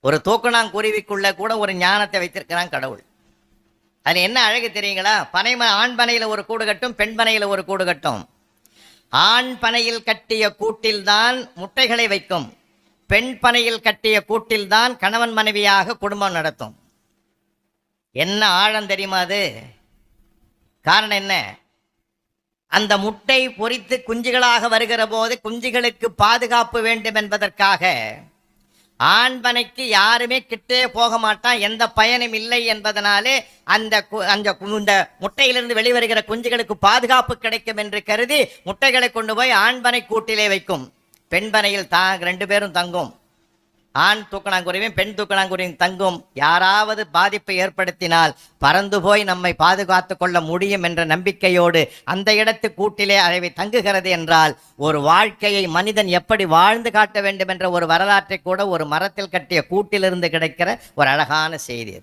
ஒரு தூக்கணாங்குருவிக்குள்ள கூட ஒரு ஞானத்தை வைத்திருக்கிறான் கடவுள். அது என்ன அழகு தெரியுங்களா? ஆண் பனையில ஒரு கூடு கட்டும், பெண் பனையில ஒரு கூடு கட்டும். ஆண் பனையில் கட்டிய கூட்டில்தான் முட்டைகளை வைக்கும், பெண் பனையில் கட்டிய கூட்டில்தான் கணவன் மனைவியாக குடும்பம் நடத்தும். என்ன ஆழம் தெரியுமா அது? காரணம் என்ன? அந்த முட்டை பொரித்து குஞ்சுகளாக வருகிற போது குஞ்சுகளுக்கு பாதுகாப்பு வேண்டும் என்பதற்காக ஆண்பனைக்கு யாருமே கிட்டே போக மாட்டான், எந்த பயனும் இல்லை என்பதனாலே அந்த முட்டையிலிருந்து வெளிவருகிற குஞ்சுகளுக்கு பாதுகாப்பு கிடைக்கும் என்று கருதி முட்டைகளை கொண்டு போய் ஆண்பனை கூட்டிலே வைக்கும். பெண்பனையில் ரெண்டு பேரும் தங்கும். ஆண் தூக்கணாங்குருவியும் பெண் தூக்கணாங்குருவியும் தங்கும். யாராவது பாதிப்பை ஏற்படுத்தினால் பறந்து போய் நம்மை பாதுகாத்து கொள்ள முடியும் என்ற நம்பிக்கையோடு அந்த இடத்து கூட்டிலே அவை தங்குகிறது என்றால், ஒரு வாழ்க்கையை மனிதன் எப்படி வாழ்ந்து காட்ட வேண்டும் என்ற ஒரு வரலாற்றை கூட ஒரு மரத்தில் கட்டிய கூட்டிலிருந்து கிடைக்கிற ஒரு அழகான செய்தி.